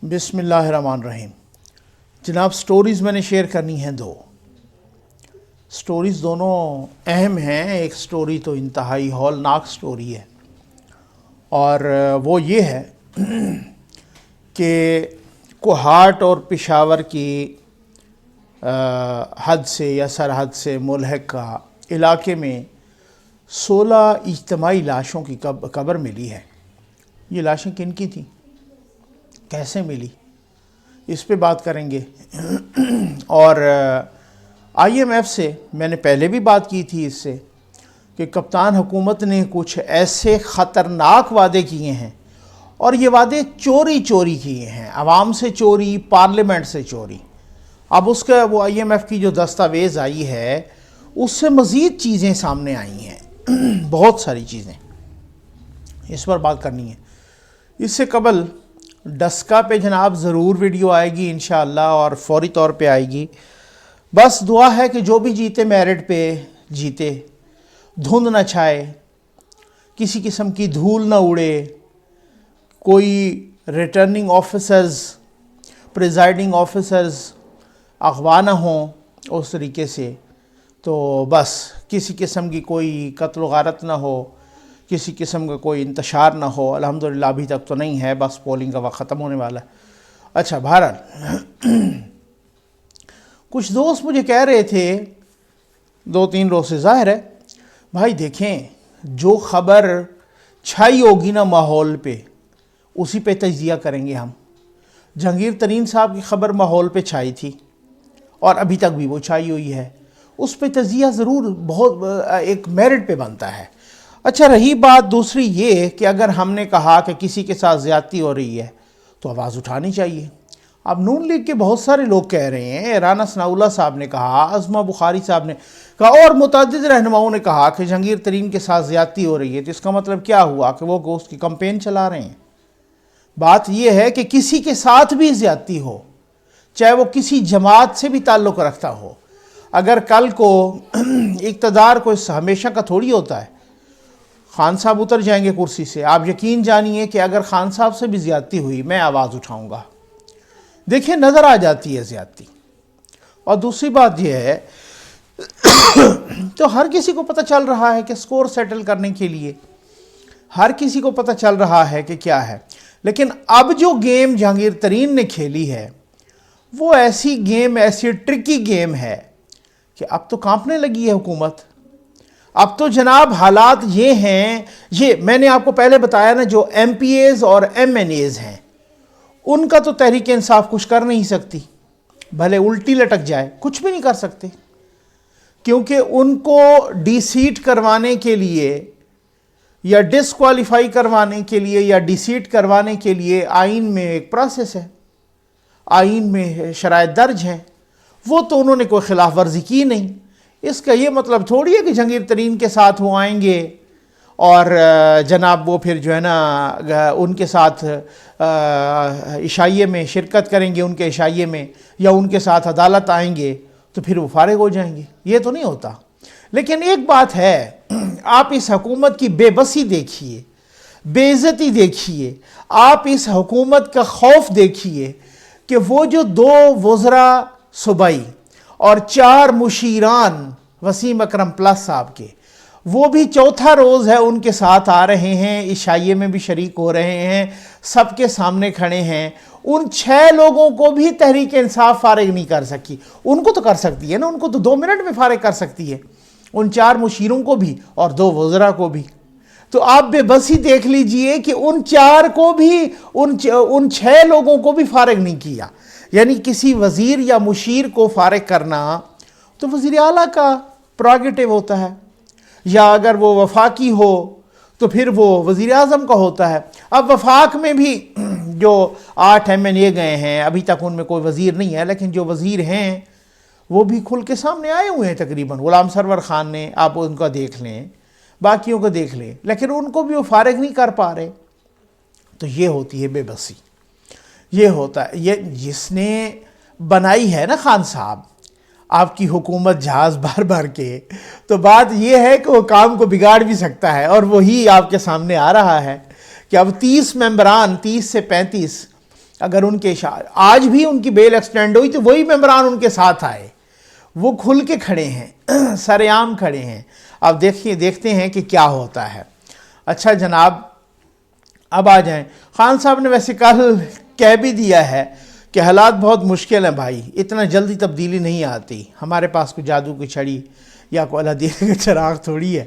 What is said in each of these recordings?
بسم اللہ الرحمن الرحیم۔ جناب سٹوریز میں نے شیئر کرنی ہیں دو سٹوریز، دونوں اہم ہیں۔ ایک سٹوری تو انتہائی ہولناک سٹوری ہے، اور وہ یہ ہے کہ کوہاٹ اور پشاور کی حد سے یا سرحد سے ملحقہ علاقے میں 16 اجتماعی لاشوں کی قبر ملی ہے۔ یہ لاشیں کن کی تھیں، کیسے ملی، اس پہ بات کریں گے۔ اور آئی ایم ایف سے میں نے پہلے بھی بات کی تھی اس سے کہ کپتان حکومت نے کچھ ایسے خطرناک وعدے کیے ہیں، اور یہ وعدے چوری کیے ہیں، عوام سے چوری، پارلیمنٹ سے چوری۔ اب اس کا وہ آئی ایم ایف کی جو دستاویز آئی ہے اس سے مزید چیزیں سامنے آئی ہیں، بہت ساری چیزیں، اس پر بات کرنی ہے۔ اس سے قبل ڈسکا پہ جناب ضرور ویڈیو آئے گی انشاءاللہ، اور فوری طور پہ آئے گی۔ بس دعا ہے کہ جو بھی جیتے میرٹ پہ جیتے، دھند نہ چھائے، کسی قسم کی دھول نہ اڑے، کوئی ریٹرننگ آفیسرز، پریزائڈنگ آفیسرز اغوا نہ ہوں اس طریقے سے، تو بس کسی قسم کی کوئی قتل و غارت نہ ہو، کسی قسم کا کوئی انتشار نہ ہو۔ الحمدللہ ابھی تک تو نہیں ہے، بس پولنگ کا وقت ختم ہونے والا ہے۔ اچھا، بہرحال کچھ دوست مجھے کہہ رہے تھے 2-3 روز سے، ظاہر ہے بھائی دیکھیں جو خبر چھائی ہوگی نا ماحول پہ، اسی پہ تجزیہ کریں گے ہم۔ جہانگیر ترین صاحب کی خبر ماحول پہ چھائی تھی، اور ابھی تک بھی وہ چھائی ہوئی ہے، اس پہ تجزیہ ضرور بہت ایک میرٹ پہ بنتا ہے۔ اچھا، رہی بات دوسری یہ کہ اگر ہم نے کہا کہ کسی کے ساتھ زیادتی ہو رہی ہے تو آواز اٹھانی چاہیے۔ اب نون لیگ کے بہت سارے لوگ کہہ رہے ہیں، رانا ثناءاللہ صاحب نے کہا، عظمہ بخاری صاحب نے کہا، اور متعدد رہنماؤں نے کہا کہ جہانگیر ترین کے ساتھ زیادتی ہو رہی ہے، تو اس کا مطلب کیا ہوا کہ وہ گوشت کی کمپین چلا رہے ہیں۔ بات یہ ہے کہ کسی کے ساتھ بھی زیادتی ہو، چاہے وہ کسی جماعت سے بھی تعلق رکھتا ہو، اگر کل کو اقتدار کو ہمیشہ کا تھوڑی ہوتا ہے، خان صاحب اتر جائیں گے کرسی سے، آپ یقین جانیے کہ اگر خان صاحب سے بھی زیادتی ہوئی میں آواز اٹھاؤں گا۔ دیکھیں نظر آ جاتی ہے زیادتی۔ اور دوسری بات یہ ہے تو ہر کسی کو پتہ چل رہا ہے کہ سکور سیٹل کرنے کے لیے ہر کسی کو پتہ چل رہا ہے کہ کیا ہے، لیکن اب جو گیم جہانگیر ترین نے کھیلی ہے وہ ایسی گیم، ایسی ٹرکی گیم ہے کہ اب تو کانپنے لگی ہے حکومت۔ اب تو جناب حالات یہ ہیں، یہ میں نے آپ کو پہلے بتایا نا، جو ایم پی ایز اور ایم این ایز ہیں ان کا تو تحریک انصاف کچھ کر نہیں سکتی، بھلے الٹی لٹک جائے کچھ بھی نہیں کر سکتے، کیونکہ ان کو ڈی سیٹ کروانے کے لیے یا ڈسکوالیفائی کروانے کے لیے یا ڈی سیٹ کروانے کے لیے آئین میں ایک پروسیس ہے، آئین میں شرائط درج ہیں، وہ تو انہوں نے کوئی خلاف ورزی کی نہیں۔ اس کا یہ مطلب تھوڑی ہے کہ جہانگیر ترین کے ساتھ وہ آئیں گے اور جناب وہ پھر جو ہے نا ان کے ساتھ عشائیے میں شرکت کریں گے، ان کے عشائیے میں، یا ان کے ساتھ عدالت آئیں گے تو پھر وہ فارغ ہو جائیں گے۔ یہ تو نہیں ہوتا۔ لیکن ایک بات ہے، آپ اس حکومت کی بے بسی دیکھیے، بے عزتی دیکھیے، آپ اس حکومت کا خوف دیکھیے کہ وہ جو 2 وزراء صوبائی اور 4 مشیران وسیم اکرم پلس صاحب کے، وہ بھی چوتھا روز ہے ان کے ساتھ آ رہے ہیں، عشائیے میں بھی شریک ہو رہے ہیں، سب کے سامنے کھڑے ہیں۔ ان 6 لوگوں کو بھی تحریک انصاف فارغ نہیں کر سکی، ان کو تو کر سکتی ہے نا، ان کو تو 2 منٹ میں فارغ کر سکتی ہے، ان 4 مشیروں کو بھی اور 2 وزراء کو بھی۔ تو آپ بے بسی دیکھ لیجئے کہ ان 4 کو بھی، ان 6 لوگوں کو بھی فارغ نہیں کیا۔ یعنی کسی وزیر یا مشیر کو فارغ کرنا تو وزیر اعلیٰ کا پریروگیٹو ہوتا ہے، یا اگر وہ وفاقی ہو تو پھر وہ وزیر اعظم کا ہوتا ہے۔ اب وفاق میں بھی جو 8 ایم این اے گئے ہیں، ابھی تک ان میں کوئی وزیر نہیں ہے، لیکن جو وزیر ہیں وہ بھی کھل کے سامنے آئے ہوئے ہیں تقریباً۔ غلام سرور خان نے، آپ ان کا دیکھ لیں، باقیوں کو دیکھ لیں، لیکن ان کو بھی وہ فارغ نہیں کر پا رہے۔ تو یہ ہوتی ہے بے بسی، یہ ہوتا ہے، یہ جس نے بنائی ہے نا خان صاحب آپ کی حکومت جہاز بھر بھر کے، تو بات یہ ہے کہ وہ کام کو بگاڑ بھی سکتا ہے، اور وہی آپ کے سامنے آ رہا ہے کہ اب 30 ممبران، 30 سے 35 اگر ان کے آج بھی ان کی بیل ایکسٹینڈ ہوئی تو وہی ممبران ان کے ساتھ آئے، وہ کھل کے کھڑے ہیں، سر عام کھڑے ہیں۔ اب دیکھتے ہیں کہ کیا ہوتا ہے۔ اچھا جناب، اب آ جائیں، خان صاحب نے ویسے کل کہہ بھی دیا ہے کہ حالات بہت مشکل ہیں بھائی، اتنا جلدی تبدیلی نہیں آتی، ہمارے پاس کوئی جادو کی چھڑی یا کوئی اللہ دین کا چراغ تھوڑی ہے۔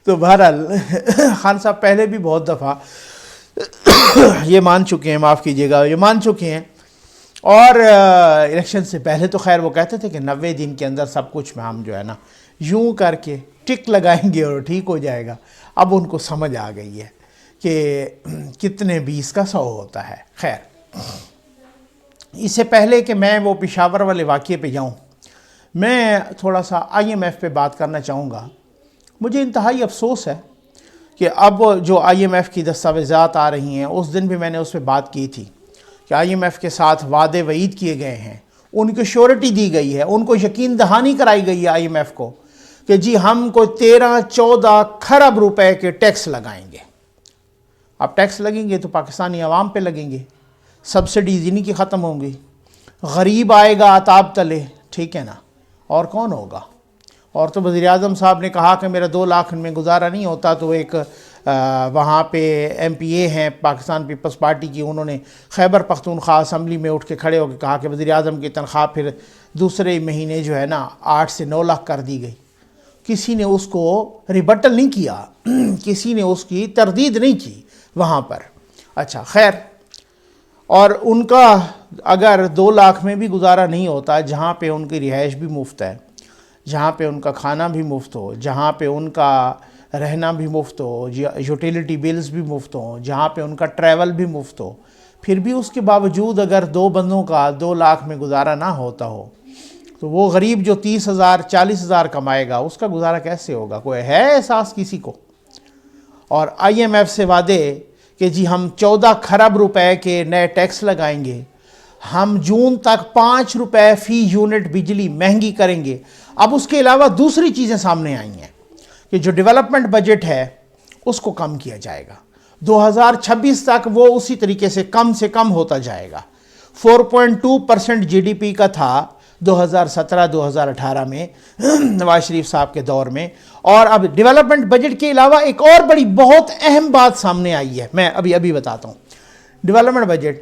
تو بہرحال خان صاحب پہلے بھی بہت دفعہ یہ مان چکے ہیں، معاف کیجیے گا، یہ مان چکے ہیں، اور الیکشن سے پہلے تو خیر وہ کہتے تھے کہ 90 دن کے اندر سب کچھ میں ہم جو ہے نا یوں کر کے ٹک لگائیں گے اور ٹھیک ہو جائے گا۔ اب ان کو سمجھ آ گئی ہے کہ کتنے 20 کا 100 ہوتا ہے۔ خیر، اس سے پہلے کہ میں وہ پشاور والے واقعے پہ جاؤں، میں تھوڑا سا IMF پہ بات کرنا چاہوں گا۔ مجھے انتہائی افسوس ہے کہ اب جو IMF کی دستاویزات آ رہی ہیں، اس دن بھی میں نے اس پہ بات کی تھی کہ IMF کے ساتھ وعدے وعید کیے گئے ہیں، ان کو شیورٹی دی گئی ہے، ان کو یقین دہانی کرائی گئی ہے IMF کو کہ جی ہم کو 13-14 کھرب روپے کے ٹیکس لگائیں گے۔ اب ٹیکس لگیں گے تو پاکستانی عوام پہ لگیں گے، سبسڈیز انہی کی ختم ہوں گی، غریب آئے گا عطاب تلے، ٹھیک ہے نا، اور کون ہوگا؟ اور تو وزیر اعظم صاحب نے کہا کہ میرا 2 لاکھ میں گزارا نہیں ہوتا، تو ایک وہاں پہ MPA ہیں پاکستان پیپلز پارٹی کی، انہوں نے خیبر پختونخوا اسمبلی میں اٹھ کے کھڑے ہو کے کہا کہ وزیر اعظم کی تنخواہ پھر دوسرے مہینے جو ہے نا 8 سے 9 لاکھ کر دی گئی۔ کسی نے اس کو ریبٹل نہیں کیا، کسی نے اس کی تردید نہیں کی وہاں پر۔ اچھا خیر، اور ان کا اگر 2 لاکھ میں بھی گزارا نہیں ہوتا، جہاں پہ ان کی رہائش بھی مفت ہے، جہاں پہ ان کا کھانا بھی مفت ہو، جہاں پہ ان کا رہنا بھی مفت ہو، یوٹیلیٹی بلز بھی مفت ہوں، جہاں پہ ان کا ٹریول بھی مفت ہو، پھر بھی اس کے باوجود اگر 2 بندوں کا 2 لاکھ میں گزارا نہ ہوتا ہو، تو وہ غریب جو 30,000 40,000 کمائے گا، اس کا گزارا کیسے ہوگا؟ کوئی ہے احساس کسی کو؟ اور IMF سے وعدے کہ جی ہم 14 کھرب روپے کے نئے ٹیکس لگائیں گے، ہم جون تک 5 روپے فی یونٹ بجلی مہنگی کریں گے۔ اب اس کے علاوہ دوسری چیزیں سامنے آئی ہیں کہ جو ڈیولپمنٹ بجٹ ہے اس کو کم کیا جائے گا، 2026 تک وہ اسی طریقے سے کم ہوتا جائے گا۔ 4.2% GDP کا تھا 2017-2018 میں نواز شریف صاحب کے دور میں، اور اب ڈیولپمنٹ بجٹ کے علاوہ ایک اور بڑی بہت اہم بات سامنے آئی ہے، میں ابھی بتاتا ہوں۔ ڈیولپمنٹ بجٹ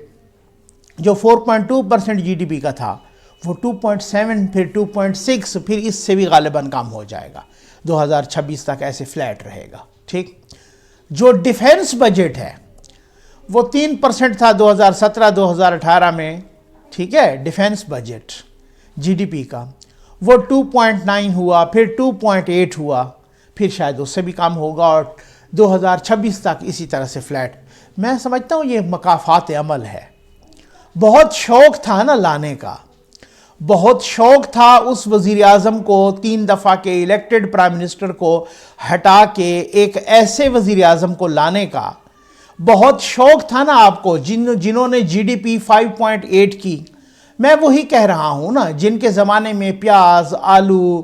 جو 4.2% GDP کا تھا، وہ 2.7 پھر 2.6 پھر اس سے بھی غالباً کم ہو جائے گا، 2026 تک ایسے فلیٹ رہے گا، ٹھیک۔ جو ڈیفنس بجٹ ہے وہ 3% تھا 2017-2018 میں، ٹھیک ہے، ڈیفنس بجٹ GDP کا، وہ 2.9 ہوا، پھر 2.8 ہوا، پھر شاید اس سے بھی کم ہوگا، اور 2026 تک اسی طرح سے فلیٹ۔ میں سمجھتا ہوں یہ مکافات عمل ہے۔ بہت شوق تھا نا لانے کا، بہت شوق تھا اس وزیر اعظم کو 3 دفعہ کے الیکٹڈ پرائم منسٹر کو ہٹا کے ایک ایسے وزیر اعظم کو لانے کا، بہت شوق تھا نا آپ کو، جنہوں نے GDP 5.8 کی۔ میں وہی کہہ رہا ہوں نا، جن کے زمانے میں پیاز، آلو،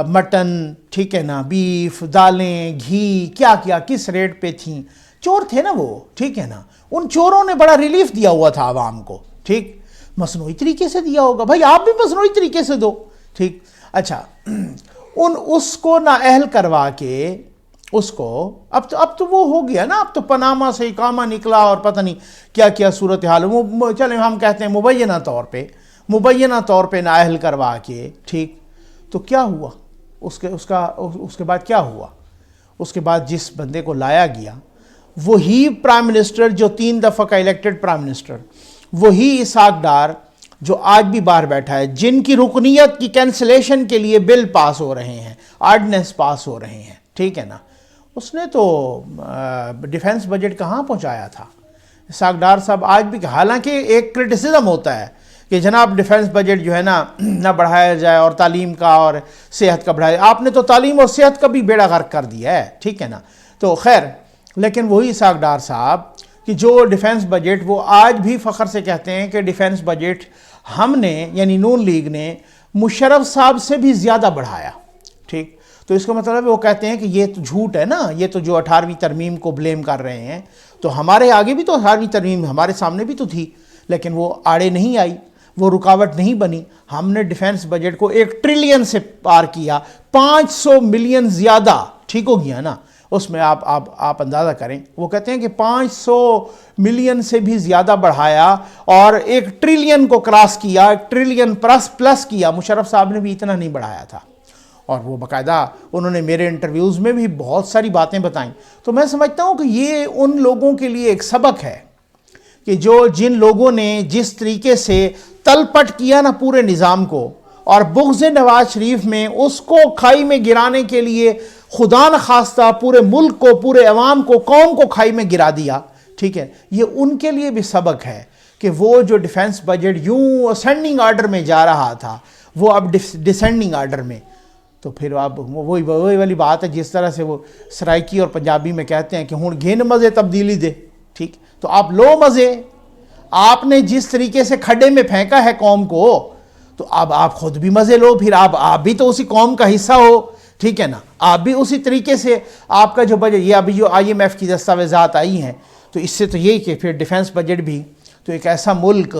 مٹن، ٹھیک ہے نا، بیف، دالیں، گھی کیا کس ریٹ پہ تھیں، چور تھے نا وہ، ٹھیک ہے نا، ان چوروں نے بڑا ریلیف دیا ہوا تھا عوام کو، ٹھیک، مصنوعی طریقے سے دیا ہوگا، بھائی آپ بھی مصنوعی طریقے سے دو، ٹھیک۔ اچھا، اس کو نااہل کروا کے اس کو اب تو وہ ہو گیا نا، اب تو پاناما سے اقامہ نکلا اور پتہ نہیں کیا صورتحال، چلیں ہم کہتے ہیں مبینہ طور پہ نااہل کروا کے، ٹھیک۔ تو کیا ہوا اس کے بعد کیا ہوا؟ اس کے بعد جس بندے کو لایا گیا وہی پرائم منسٹر جو 3 دفعہ کا الیکٹڈ پرائم منسٹر، وہی اسحاق ڈار جو آج بھی باہر بیٹھا ہے، جن کی رکنیت کی کینسلیشن کے لیے بل پاس ہو رہے ہیں، آرڈیننس پاس ہو رہے ہیں، ٹھیک ہے نا، اس نے تو ڈیفنس بجٹ کہاں پہنچایا تھا؟ اسحاق ڈار صاحب آج بھی، حالانکہ ایک کرٹیسزم ہوتا ہے کہ جناب ڈیفنس بجٹ جو ہے نا نہ بڑھایا جائے، اور تعلیم کا اور صحت کا بڑھایا، آپ نے تو تعلیم اور صحت کا بھی بیڑا غرق کر دیا ہے، ٹھیک ہے نا۔ تو خیر، لیکن وہی اسحاق ڈار صاحب کہ جو ڈیفنس بجٹ، وہ آج بھی فخر سے کہتے ہیں کہ ڈیفنس بجٹ ہم نے، یعنی نون لیگ نے، مشرف صاحب سے بھی زیادہ بڑھایا، ٹھیک۔ تو اس کا مطلب ہے وہ کہتے ہیں کہ یہ تو جھوٹ ہے نا، یہ تو جو 18ویں ترمیم کو بلیم کر رہے ہیں، تو ہمارے آگے بھی تو 18ویں ترمیم ہمارے سامنے بھی تو تھی، لیکن وہ آڑے نہیں آئی، وہ رکاوٹ نہیں بنی. ہم نے ڈیفنس بجٹ کو 1 ٹریلین سے پار کیا، 500 ملین زیادہ، ٹھیک ہو گیا نا. اس میں آپ اندازہ کریں، وہ کہتے ہیں کہ 500 ملین سے بھی زیادہ بڑھایا اور 1 ٹریلین کو کراس کیا، 1 ٹریلین پلس کیا. مشرف صاحب نے بھی اتنا نہیں بڑھایا تھا، اور وہ باقاعدہ انہوں نے میرے انٹرویوز میں بھی بہت ساری باتیں بتائیں. تو میں سمجھتا ہوں کہ یہ ان لوگوں کے لیے ایک سبق ہے کہ جن لوگوں نے جس طریقے سے تل پٹ کیا نا پورے نظام کو، اور بغض نواز شریف میں اس کو کھائی میں گرانے کے لیے خدا نخواستہ پورے ملک کو، پورے عوام کو، قوم کو کھائی میں گرا دیا. ٹھیک ہے، یہ ان کے لیے بھی سبق ہے کہ وہ جو ڈیفنس بجٹ یوں اسینڈنگ آرڈر میں جا رہا تھا، وہ اب ڈسینڈنگ آرڈر میں. تو پھر اب وہی والی بات ہے، جس طرح سے وہ سرائکی اور پنجابی میں کہتے ہیں کہ ہن گھن مزے تبدیلی دے. ٹھیک، تو آپ لو مزے. آپ نے جس طریقے سے کھڈے میں پھینکا ہے قوم کو، تو اب آپ خود بھی مزے لو. پھر آپ بھی تو اسی قوم کا حصہ ہو، ٹھیک ہے نا. آپ بھی اسی طریقے سے آپ کا جو بجٹ، یہ ابھی جو IMF کی دستاویزات آئی ہیں، تو اس سے تو یہی کہ پھر ڈیفنس بجٹ بھی تو ایک ایسا ملک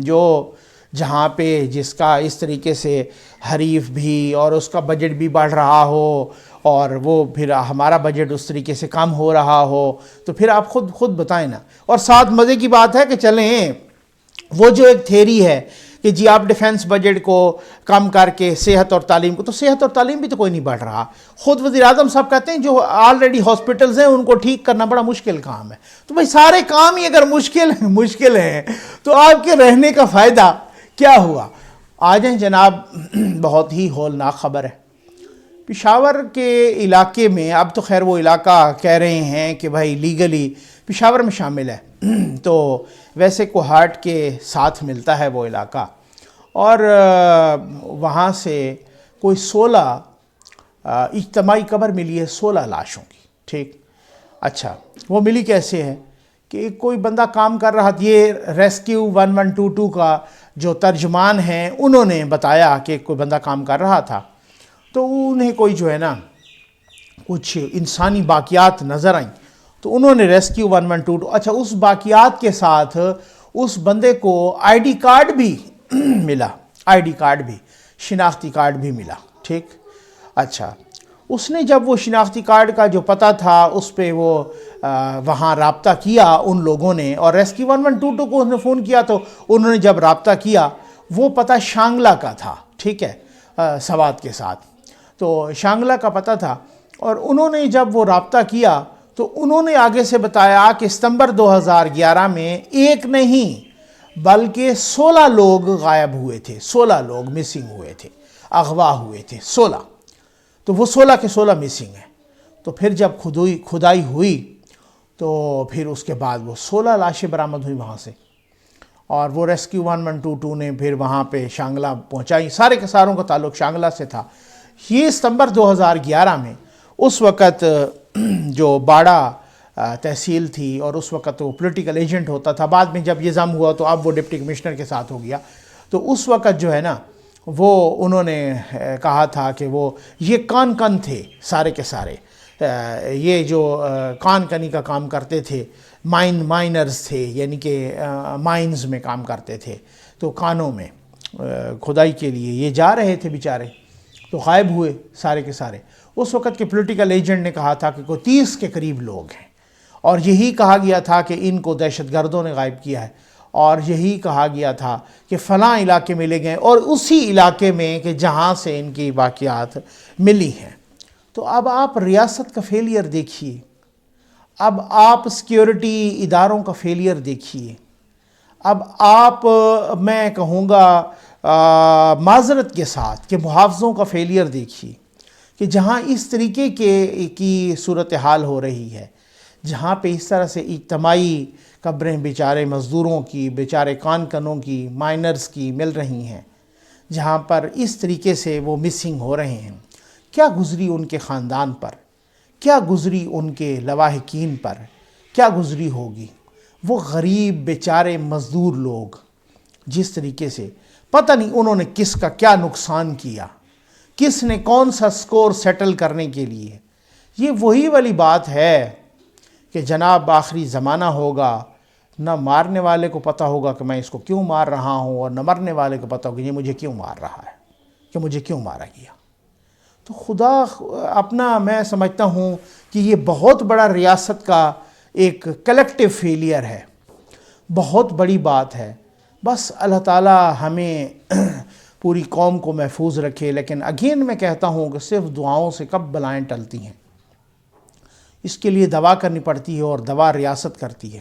جو جہاں پہ جس کا اس طریقے سے حریف بھی اور اس کا بجٹ بھی بڑھ رہا ہو، اور وہ پھر ہمارا بجٹ اس طریقے سے کم ہو رہا ہو، تو پھر آپ خود بتائیں نا. اور ساتھ مزے کی بات ہے کہ چلیں وہ جو ایک تھیری ہے کہ جی آپ ڈیفنس بجٹ کو کم کر کے صحت اور تعلیم کو، تو صحت اور تعلیم بھی تو کوئی نہیں بڑھ رہا. خود وزیر اعظم صاحب کہتے ہیں جو آلریڈی ہاسپٹلز ہیں ان کو ٹھیک کرنا بڑا مشکل کام ہے. تو بھئی سارے کام ہی اگر مشکل ہیں تو آپ کے رہنے کا فائدہ کیا ہوا؟ آ جائیں جناب، بہت ہی ہولناک خبر ہے. پشاور کے علاقے میں، اب تو خیر وہ علاقہ کہہ رہے ہیں کہ بھائی لیگلی پشاور میں شامل ہے، تو ویسے کوہاٹ کے ساتھ ملتا ہے وہ علاقہ، اور وہاں سے کوئی 16 اجتماعی قبر ملی ہے 16 لاشوں کی. ٹھیک، اچھا وہ ملی کیسے ہے کہ کوئی بندہ کام کر رہا تھا. یہ ریسکیو 1122 کا جو ترجمان ہیں انہوں نے بتایا کہ کوئی بندہ کام کر رہا تھا، تو انہیں کوئی جو ہے نا کچھ انسانی باقیات نظر آئیں، تو انہوں نے ریسکیو 1122، اچھا اس باقیات کے ساتھ اس بندے کو ID کارڈ بھی ملا، ID کارڈ بھی، شناختی کارڈ بھی ملا. ٹھیک، اچھا اس نے جب وہ شناختی کارڈ کا جو پتہ تھا اس پہ وہ وہاں رابطہ کیا ان لوگوں نے، اور ریسکیو 1122 کو اس نے فون کیا، تو انہوں نے جب رابطہ کیا وہ پتہ شانگلہ کا تھا. ٹھیک ہے، سوات کے ساتھ، تو شانگلہ کا پتہ تھا. اور انہوں نے جب وہ رابطہ کیا تو انہوں نے آگے سے بتایا کہ ستمبر 2011 میں ایک نہیں بلکہ 16 لوگ غائب ہوئے تھے، 16 لوگ مسنگ ہوئے تھے، اغوا ہوئے تھے 16. تو وہ 16 کے 16 مسنگ ہیں. تو پھر جب کھدائی ہوئی تو پھر اس کے بعد وہ 16 لاشیں برآمد ہوئی وہاں سے، اور وہ ریسکیو 1122 نے پھر وہاں پہ شانگلہ پہنچائی. سارے کے ساروں کا تعلق شانگلہ سے تھا. یہ ستمبر 2011 میں، اس وقت جو باڑہ تحصیل تھی اور اس وقت وہ پولیٹیکل ایجنٹ ہوتا تھا، بعد میں جب یہ ضم ہوا تو اب وہ ڈپٹی کمشنر کے ساتھ ہو گیا. تو اس وقت جو ہے نا وہ انہوں نے کہا تھا کہ وہ یہ کان تھے سارے کے سارے، یہ جو کان کنی کا کام کرتے تھے، مائنرز تھے، یعنی کہ مائنز میں کام کرتے تھے، تو کانوں میں کھدائی کے لیے یہ جا رہے تھے بیچارے، تو غائب ہوئے سارے کے سارے. اس وقت کے پولیٹیکل ایجنٹ نے کہا تھا کہ کوئی 30 کے قریب لوگ ہیں، اور یہی کہا گیا تھا کہ ان کو دہشت گردوں نے غائب کیا ہے، اور یہی کہا گیا تھا کہ فلاں علاقے میں لے گئے، اور اسی علاقے میں کہ جہاں سے ان کی واقعات ملی ہیں. تو اب آپ ریاست کا فیلئر دیکھیے، اب آپ سیکیورٹی اداروں کا فیلئر دیکھیے، اب آپ میں کہوں گا معذرت کے ساتھ کہ محافظوں کا فیلئر دیکھیے، کہ جہاں اس طریقے کی صورتحال ہو رہی ہے، جہاں پہ اس طرح سے اجتماعی قبریں بیچارے مزدوروں کی، بیچارے کان کنوں کی، مائنرز کی مل رہی ہیں، جہاں پر اس طریقے سے وہ مسنگ ہو رہے ہیں. کیا گزری ان کے خاندان پر، کیا گزری ان کے لواحقین پر، کیا گزری ہوگی وہ غریب بیچارے مزدور لوگ، جس طریقے سے پتہ نہیں انہوں نے کس کا کیا نقصان کیا، کس نے کون سا سکور سیٹل کرنے کے لیے. یہ وہی والی بات ہے کہ جناب آخری زمانہ ہوگا نہ مارنے والے کو پتہ ہوگا کہ میں اس کو کیوں مار رہا ہوں، اور نہ مرنے والے کو پتہ ہوگا یہ مجھے کیوں مار رہا ہے، کہ مجھے کیوں مارا گیا۔ تو خدا اپنا، میں سمجھتا ہوں کہ یہ بہت بڑا ریاست کا ایک کلیکٹیو فیلئر ہے، بہت بڑی بات ہے۔ بس اللہ تعالیٰ ہمیں پوری قوم کو محفوظ رکھے۔ لیکن اگین میں کہتا ہوں کہ صرف دعاؤں سے کب بلائیں ٹلتی ہیں، اس کے لیے دعا کرنی پڑتی ہے، اور دعا ریاست کرتی ہے۔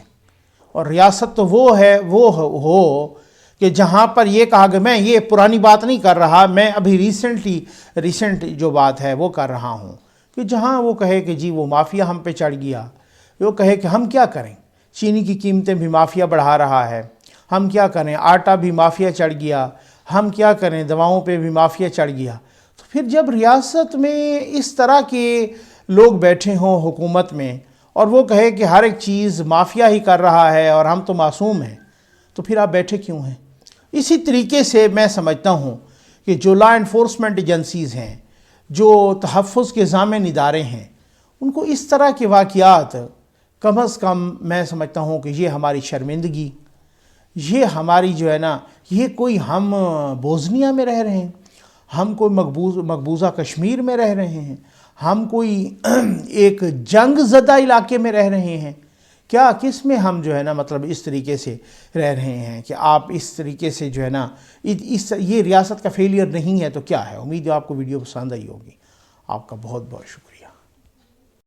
اور ریاست تو وہ ہے، وہ ہو کہ جہاں پر یہ کہا کہ میں یہ پرانی بات نہیں کر رہا، میں ابھی ریسنٹ جو بات ہے وہ کر رہا ہوں، کہ جہاں وہ کہے کہ جی وہ مافیا ہم پہ چڑھ گیا، وہ کہے کہ ہم کیا کریں، چینی کی قیمتیں بھی مافیا بڑھا رہا ہے، ہم کیا کریں، آٹا بھی مافیا چڑھ گیا، ہم کیا کریں، دواؤں پہ بھی مافیا چڑھ گیا۔ تو پھر جب ریاست میں اس طرح کے لوگ بیٹھے ہوں حکومت میں، اور وہ کہے کہ ہر ایک چیز مافیا ہی کر رہا ہے اور ہم تو معصوم ہیں، تو پھر آپ بیٹھے کیوں ہیں؟ اسی طریقے سے میں سمجھتا ہوں کہ جو لا انفورسمنٹ ایجنسیز ہیں، جو تحفظ کے ضامن ادارے ہیں، ان کو اس طرح کے واقعات کم از کم میں سمجھتا ہوں کہ یہ ہماری شرمندگی، یہ ہماری جو ہے نا، یہ کوئی ہم بوزنیا میں رہ رہے ہیں، ہم کوئی مقبوضہ کشمیر میں رہ رہے ہیں، ہم کوئی ایک جنگ زدہ علاقے میں رہ رہے ہیں، کیا کس میں ہم جو ہے نا مطلب اس طریقے سے رہ رہے ہیں کہ آپ اس طریقے سے جو ہے نا یہ ریاست کا فیلئر نہیں ہے تو کیا ہے؟ امید ہے آپ کو ویڈیو پسند آئی ہوگی۔ آپ کا بہت بہت شکریہ۔